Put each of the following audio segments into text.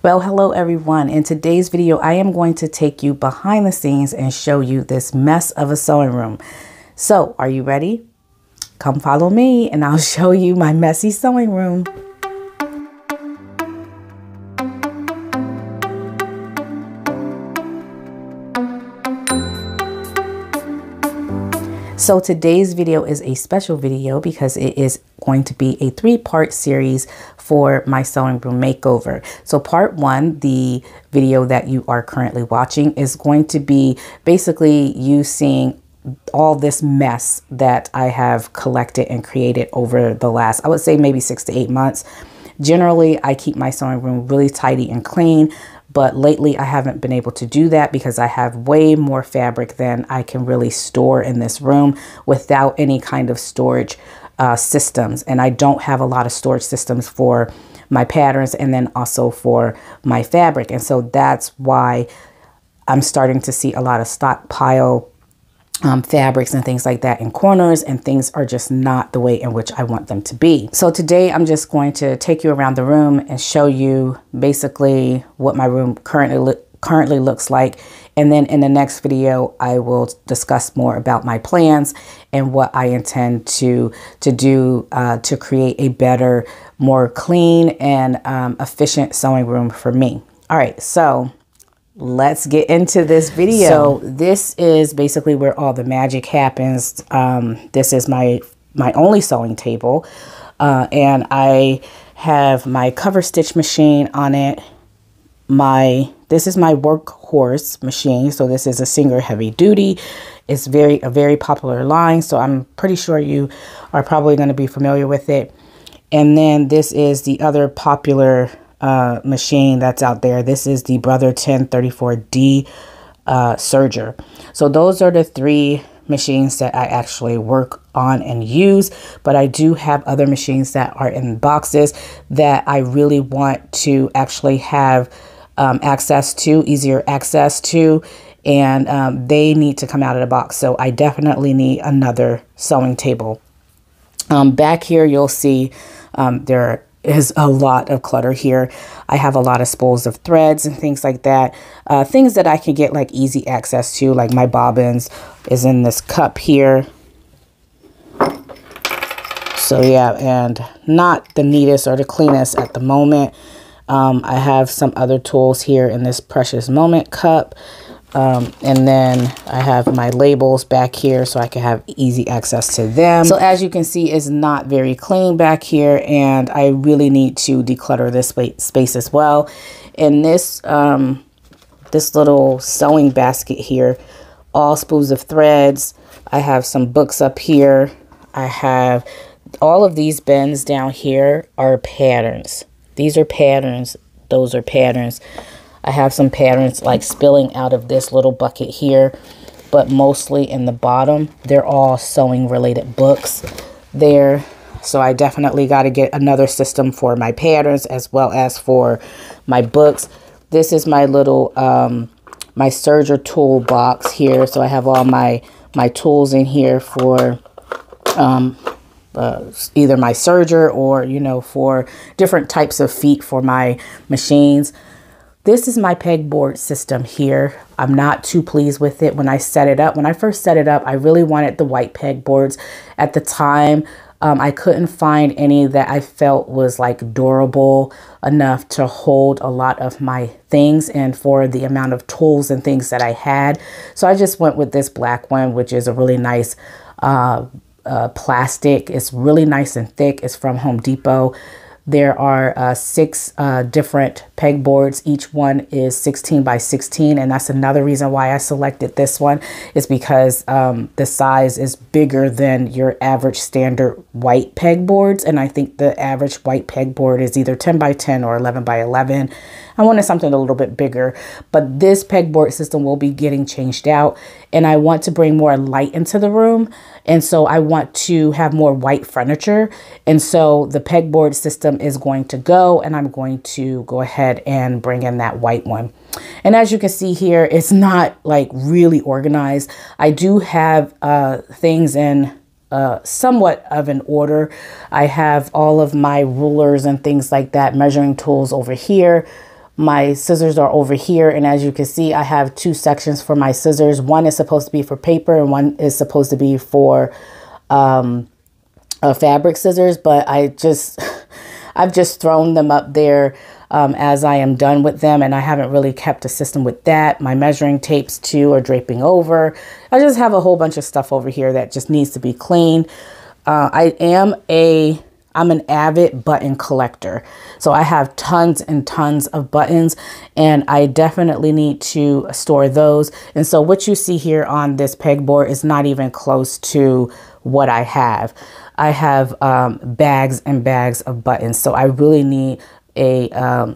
Well, hello everyone. In today's video, I am going to take you behind the scenes and show you this mess of a sewing room. So, are you ready? Come follow me and I'll show you my messy sewing room. So today's video is a special video because it is going to be a three-part series for my sewing room makeover. So part one, the video that you are currently watching, is going to be basically you seeing all this mess that I have collected and created over the last, I would say maybe 6 to 8 months. Generally, I keep my sewing room really tidy and clean. But lately I haven't been able to do that because I have way more fabric than I can really store in this room without any kind of storage systems. And I don't have a lot of storage systems for my patterns and then also for my fabric. And so that's why I'm starting to see a lot of stockpile fabrics and things like that in corners, and things are just not the way in which I want them to be. So today I'm just going to take you around the room and show you basically what my room currently looks like. And then in the next video, I will discuss more about my plans and what I intend to do to create a better, more clean and efficient sewing room for me. All right, so let's get into this video. So this is basically where all the magic happens. This is my only sewing table, and I have my cover stitch machine on it. This is my workhorse machine. So this is a Singer heavy duty. It's a very popular line, so I'm pretty sure you are probably going to be familiar with it. And then this is the other popular machine that's out there. This is the Brother 1034D Serger. So those are the three machines that I actually work on and use, but I do have other machines that are in boxes that I really want to actually have easier access to, and they need to come out of the box. So I definitely need another sewing table. Back here you'll see there is a lot of clutter here. I have a lot of spools of threads and things like that. Things that I can get like easy access to, like my bobbins is in this cup here. So yeah, and not the neatest or the cleanest at the moment. I have some other tools here in this Precious Moment cup. And then I have my labels back here so I can have easy access to them. So as you can see, it's not very clean back here, and I really need to declutter this space as well. In this this little sewing basket here, all spools of threads. I have some books up here. I have all of these bins down here are patterns. These are patterns. Those are patterns. I have some patterns like spilling out of this little bucket here, but mostly in the bottom, they're all sewing related books there. So I definitely got to get another system for my patterns as well as for my books. This is my little, my Serger Tool Box here. So I have all my tools in here for, either my serger or, you know, for different types of feet for my machines. This is my pegboard system here. I'm not too pleased with it when I set it up. When I first set it up, I really wanted the white pegboards. At the time, I couldn't find any that I felt was like durable enough to hold a lot of my things and for the amount of tools and things that I had. So I just went with this black one, which is a really nice plastic. It's really nice and thick. It's from Home Depot. There are 6 different pegboards. Each one is 16 by 16. And that's another reason why I selected this one, is because the size is bigger than your average standard white pegboards. And I think the average white pegboard is either 10 by 10 or 11 by 11. I wanted something a little bit bigger, but this pegboard system will be getting changed out, and I want to bring more light into the room. And so I want to have more white furniture. And so the pegboard system is going to go, and I'm going to go ahead and bring in that white one. And as you can see here, it's not like really organized. I do have things in somewhat of an order. I have all of my rulers and things like that, measuring tools over here. My scissors are over here, and as you can see, I have two sections for my scissors. One is supposed to be for paper and one is supposed to be for fabric scissors, but I've just thrown them up there as I am done with them, and I haven't really kept a system with that. My measuring tapes too are draping over. I just have a whole bunch of stuff over here that just needs to be cleaned. I'm an avid button collector. So I have tons and tons of buttons, and I definitely need to store those. And so what you see here on this pegboard is not even close to what I have. I have bags and bags of buttons. So I really need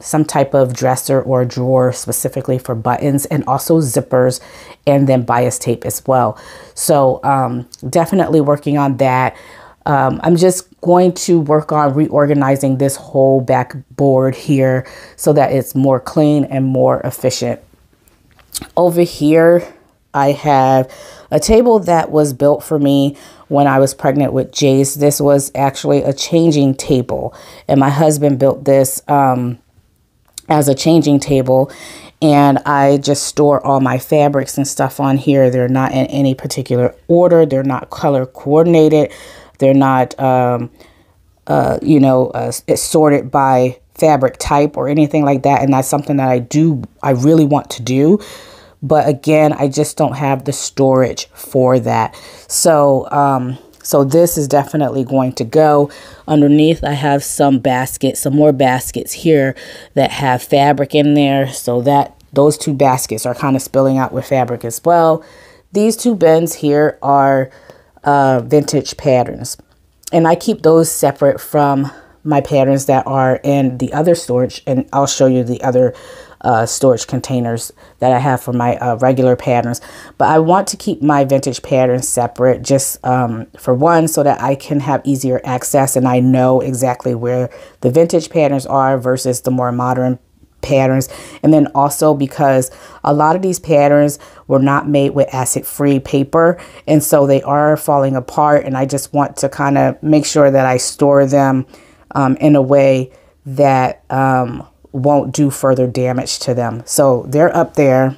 some type of dresser or drawer specifically for buttons, and also zippers, and then bias tape as well. So definitely working on that. I'm just going to work on reorganizing this whole backboard here so that it's more clean and more efficient. Over here, I have a table that was built for me when I was pregnant with Jace. This was actually a changing table, and my husband built this as a changing table. And I just store all my fabrics and stuff on here. They're not in any particular order. They're not color coordinated. They're not, it's sorted by fabric type or anything like that. And that's something that I really want to do. But again, I just don't have the storage for that. So, so this is definitely going to go. Underneath, I have some more baskets here that have fabric in there. So that those two baskets are kind of spilling out with fabric as well. These two bins here are vintage patterns, and I keep those separate from my patterns that are in the other storage, and I'll show you the other storage containers that I have for my regular patterns. But I want to keep my vintage patterns separate, just for one, so that I can have easier access and I know exactly where the vintage patterns are versus the more modern patterns. And then also because a lot of these patterns were not made with acid-free paper, and so they are falling apart, and I just want to kind of make sure that I store them in a way that won't do further damage to them. So they're up there.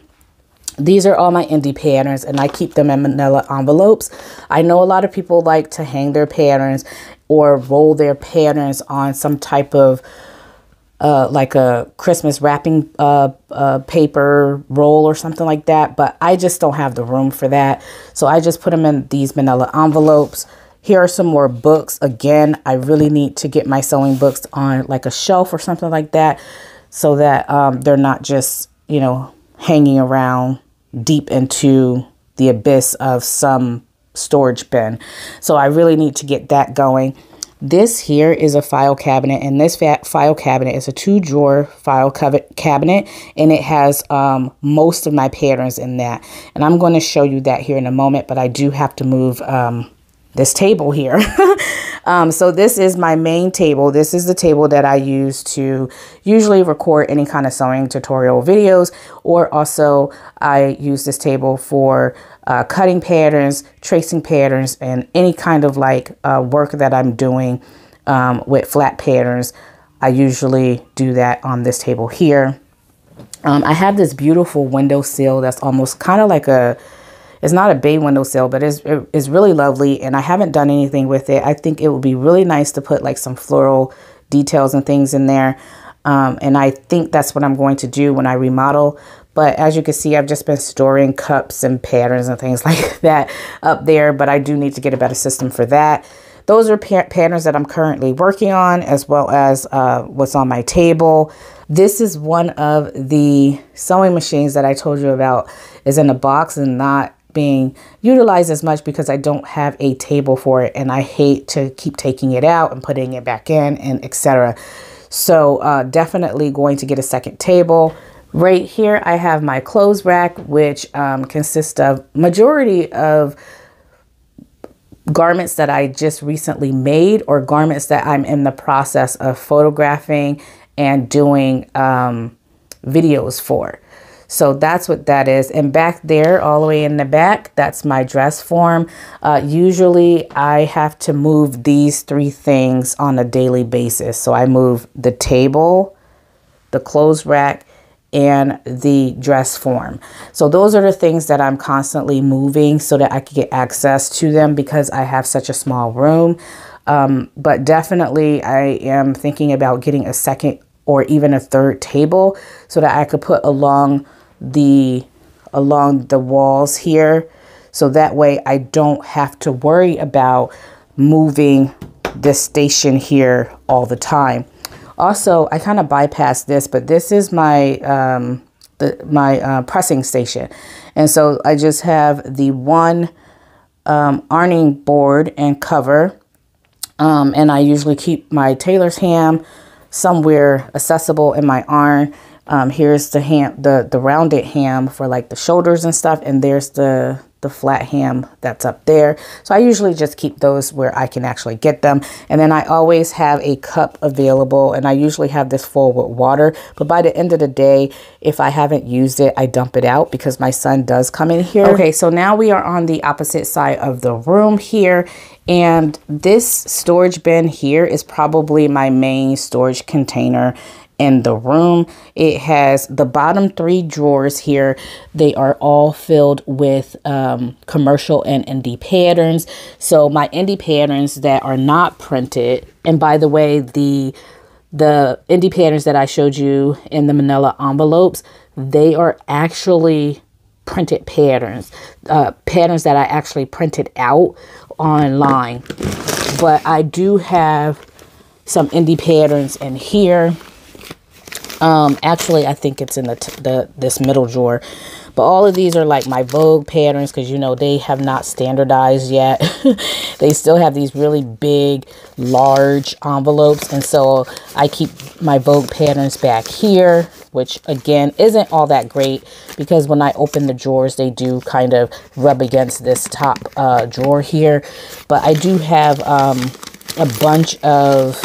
These are all my indie patterns, and I keep them in manila envelopes. I know a lot of people like to hang their patterns or roll their patterns on some type of like a Christmas wrapping paper roll or something like that, but I just don't have the room for that. So I just put them in these manila envelopes. Here are some more books. Again, I really need to get my sewing books on like a shelf or something like that, so that they're not just, you know, hanging around deep into the abyss of some storage bin. So I really need to get that going. This here is a file cabinet, and this file cabinet is a 2-drawer file cabinet, and it has most of my patterns in that. And I'm going to show you that here in a moment, but I do have to move this table here. So this is my main table. This is the table that I use to usually record any kind of sewing tutorial videos, or also I use this table for cutting patterns, tracing patterns, and any kind of like work that I'm doing with flat patterns. I usually do that on this table here. I have this beautiful windowsill that's almost kind of like it's not a bay windowsill, but it's really lovely, and I haven't done anything with it. I think it would be really nice to put like some floral details and things in there. And I think that's what I'm going to do when I remodel. But as you can see, I've just been storing cups and patterns and things like that up there, but I do need to get a better system for that. Those are patterns that I'm currently working on, as well as what's on my table. This is one of the sewing machines that I told you about is in a box and not being utilized as much because I don't have a table for it, and I hate to keep taking it out and putting it back in and etc. So definitely going to get a second table. Right here I have my clothes rack, which consists of majority of garments that I just recently made, or garments that I'm in the process of photographing and doing videos for. So that's what that is. And back there, all the way in the back, that's my dress form. Usually I have to move these 3 things on a daily basis. So I move the table, the clothes rack, and the dress form. So those are the things that I'm constantly moving so that I can get access to them because I have such a small room. But definitely I am thinking about getting a second or even a third table so that I could put along the walls here. So that way I don't have to worry about moving this station here all the time. Also, I kind of bypassed this, but this is my pressing station. And so I just have the one ironing board and cover. And I usually keep my tailor's ham somewhere accessible in my iron. Here's the ham, the rounded ham for like the shoulders and stuff. And there's the flat ham that's up there. So I usually just keep those where I can actually get them. And then I always have a cup available, and I usually have this full with water. But by the end of the day, if I haven't used it, I dump it out because my son does come in here. Okay, so now we are on the opposite side of the room here. And this storage bin here is probably my main storage container in the room. It has the bottom 3 drawers here. They are all filled with commercial and indie patterns. So my indie patterns that are not printed, and by the way, the indie patterns that I showed you in the manila envelopes, they are actually printed patterns, patterns that I actually printed out online. But I do have some indie patterns in here. Actually, I think it's in this middle drawer, but all of these are like my Vogue patterns because, you know, they have not standardized yet. They still have these really big, large envelopes. And so I keep my Vogue patterns back here, which again, isn't all that great because when I open the drawers, they do kind of rub against this top drawer here. But I do have a bunch of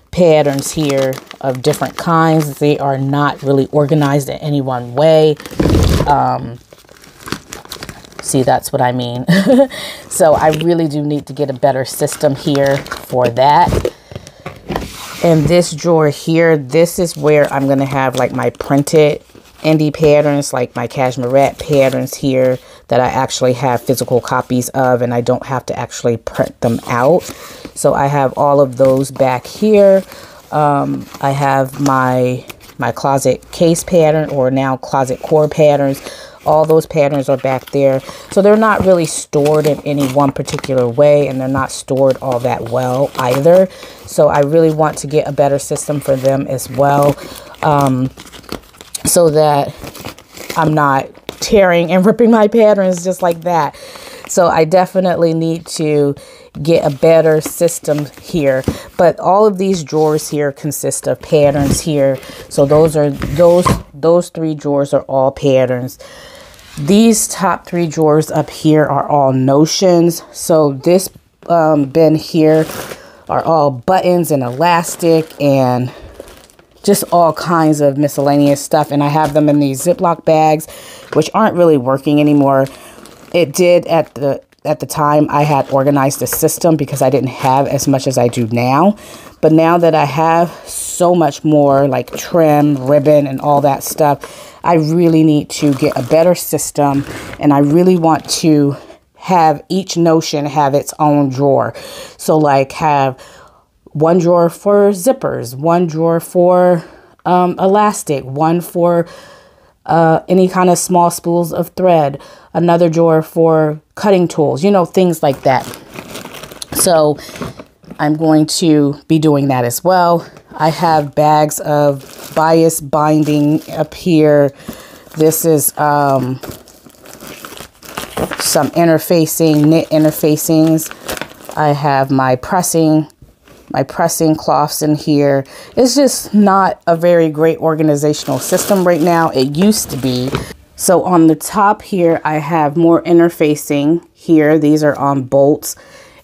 patterns here of different kinds. They are not really organized in any one way. See, that's what I mean. So I really do need to get a better system here for that. And this drawer here, this is where I'm going to have like my printed indie patterns, like my cashmere patterns here that I actually have physical copies of, and I don't have to actually print them out. So I have all of those back here. I have my closet case pattern, or now closet core patterns. All those patterns are back there. So they're not really stored in any one particular way, and they're not stored all that well either. So I really want to get a better system for them as well, so that I'm not tearing and ripping my patterns just like that. So I definitely need to get a better system here. But all of these drawers here consist of patterns here. So those 3 drawers are all patterns. These top 3 drawers up here are all notions. So this bin here are all buttons and elastic and just all kinds of miscellaneous stuff. And I have them in these Ziploc bags, which aren't really working anymore. It did at the time I had organized the system because I didn't have as much as I do now. But now that I have so much more like trim, ribbon, and all that stuff, I really need to get a better system. And I really want to have each notion have its own drawer. So like have one drawer for zippers, one drawer for elastic, one for any kind of small spools of thread, another drawer for cutting tools, you know, things like that. So I'm going to be doing that as well. I have bags of bias binding up here. This is some interfacing, knit interfacings. I have my pressing cloths in here. It's just not a very great organizational system right now. It used to be. So on the top here, I have more interfacing here. These are on bolts.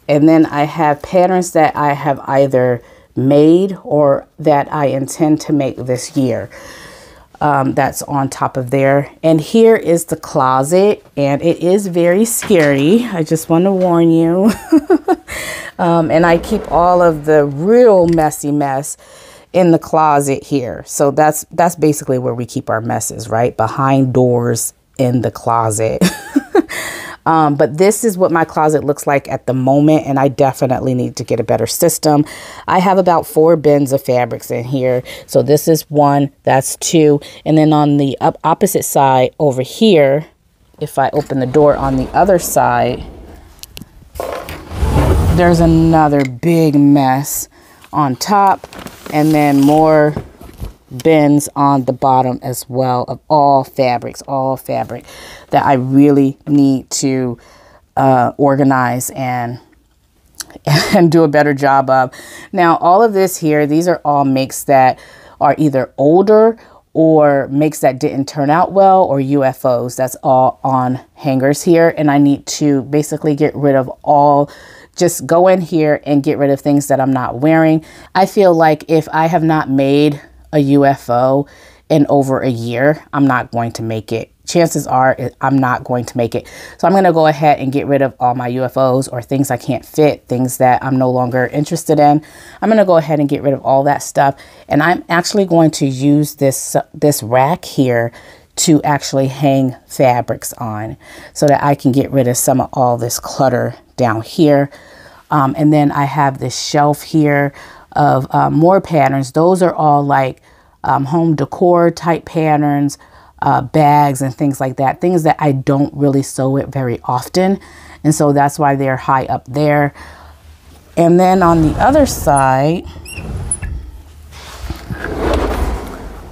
And then I have patterns that I have either made or that I intend to make this year. That's on top of there. And here is the closet, and it is very scary. I just want to warn you. And I keep all of the real messy mess in the closet here. So that's basically where we keep our messes, right? Behind doors in the closet. But this is what my closet looks like at the moment, and I definitely need to get a better system. I have about 4 bins of fabrics in here. So this is 1, that's 2. And then on the opposite side over here, if I open the door on the other side, there's another big mess on top, and then more bins on the bottom as well of all fabric that I really need to organize and do a better job of. Now, all of this here, these are all makes that are either older or makes that didn't turn out well, or UFOs. That's all on hangers here, and I need to basically get rid of all. Just go in here and get rid of things that I'm not wearing. I feel like if I have not made a UFO in over a year, I'm not going to make it. Chances are I'm not going to make it. So I'm going to go ahead and get rid of all my UFOs or things I can't fit, things that I'm no longer interested in. I'm going to go ahead and get rid of all that stuff. And I'm actually going to use this rack here to actually hang fabrics on so that I can get rid of some of all this clutter down here. And then I have this shelf here of more patterns. Those are all like home decor type patterns, bags and things like that. Things that I don't really sew it very often. And so that's why they're high up there. And then on the other side,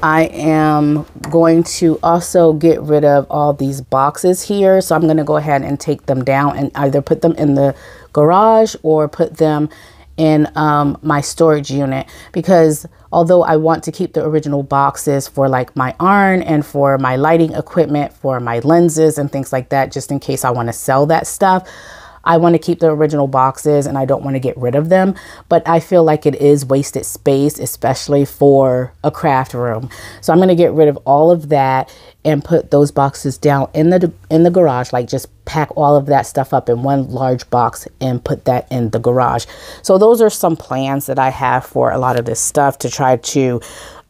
I am going to also get rid of all these boxes here. So I'm going to go ahead and take them down and either put them in the garage or put them in my storage unit, because although I want to keep the original boxes for like my iron and for my lighting equipment, for my lenses and things like that, just in case I want to sell that stuff, I want to keep the original boxes and I don't want to get rid of them. But I feel like it is wasted space, especially for a craft room. So I'm going to get rid of all of that and put those boxes down in the garage, like just pack all of that stuff up in one large box and put that in the garage. So those are some plans that I have for a lot of this stuff to try to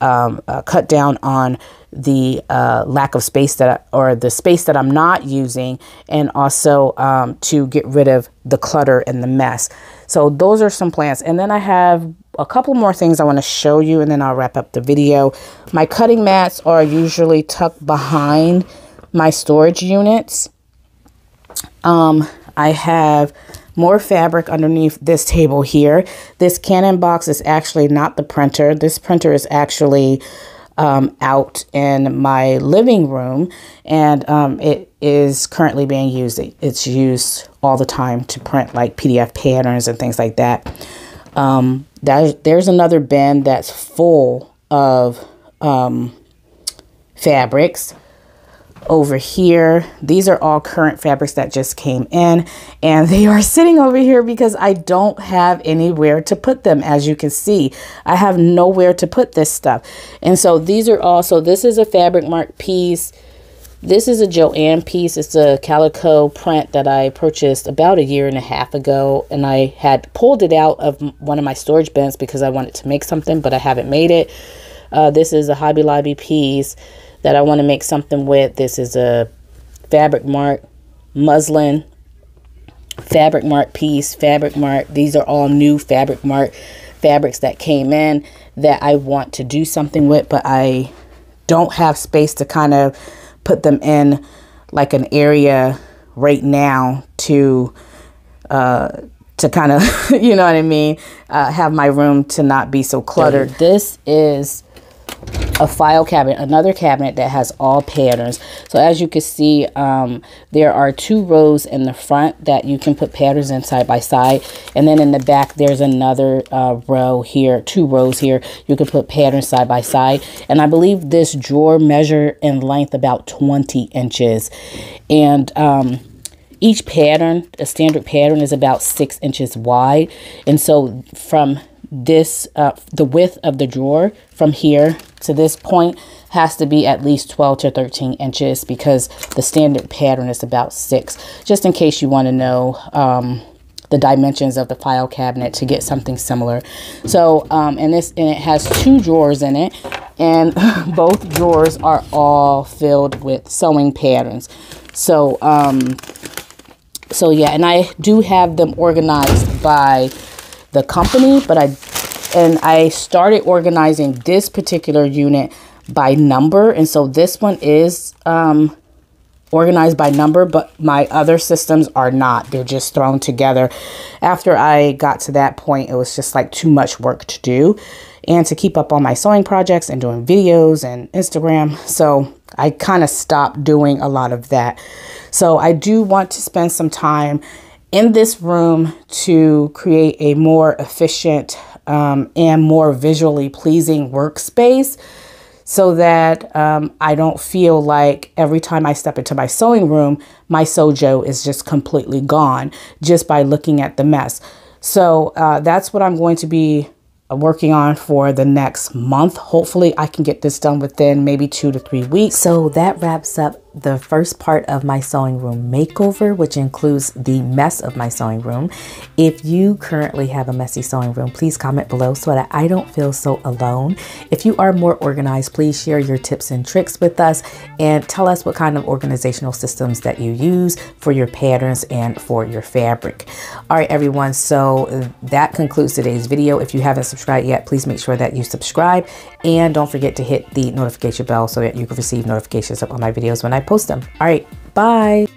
cut down on the lack of space or the space that I'm not using, and also to get rid of the clutter and the mess. So those are some plans. And then I have a couple more things I want to show you, and then I'll wrap up the video. My cutting mats are usually tucked behind my storage units. I have more fabric underneath this table here. This Canon box is actually not the printer. This printer is actually out in my living room, and it is currently being used. It's used all the time to print like PDF patterns and things like that. There's another bin that's full of fabrics. Over here, these are all current fabrics that just came in, and they are sitting over here because I don't have anywhere to put them. As you can see, I have nowhere to put this stuff. And so these are also, this is a fabric mark piece. This is a Joanne piece. It's a calico print that I purchased about 1.5 years ago, and I had pulled it out of one of my storage bins because I wanted to make something, but I haven't made it. This is a Hobby Lobby piece that I want to make something with. This is a fabric mark muslin fabric mark piece, fabric mark. These are all new fabric mark fabrics that came in that I want to do something with, but I don't have space to kind of put them in like an area right now to kind of, you know what I mean, have my room to not be so cluttered. This is a file cabinet, another cabinet that has all patterns. So as you can see, there are 2 rows in the front that you can put patterns in side by side, and then in the back there's another row here, 2 rows here, you can put patterns side by side. And I believe this drawer measure in length about 20 inches, and each pattern, a standard pattern, is about 6 inches wide. And so from this, the width of the drawer from here to this point has to be at least 12 to 13 inches because the standard pattern is about 6. Just in case you want to know the dimensions of the file cabinet to get something similar. So, and it has 2 drawers in it, and both drawers are all filled with sewing patterns. So, so yeah, and I do have them organized by the company, but I started organizing this particular unit by number, and so this one is organized by number, but my other systems are not. They're just thrown together. After I got to that point, it was just like too much work to do and to keep up on my sewing projects and doing videos and Instagram. So I kind of stopped doing a lot of that. So I do want to spend some time in this room to create a more efficient and more visually pleasing workspace, so that I don't feel like every time I step into my sewing room, my Sojo is just completely gone just by looking at the mess. So that's what I'm going to be working on for the next month. Hopefully I can get this done within maybe 2 to 3 weeks. So that wraps up the first part of my sewing room makeover, which includes the mess of my sewing room. If you currently have a messy sewing room, please comment below so that I don't feel so alone. If you are more organized, please share your tips and tricks with us and tell us what kind of organizational systems that you use for your patterns and for your fabric. All right, everyone. So that concludes today's video. If you haven't subscribed yet, please make sure that you subscribe, and don't forget to hit the notification bell so that you can receive notifications of all my videos when I post them. All right, bye.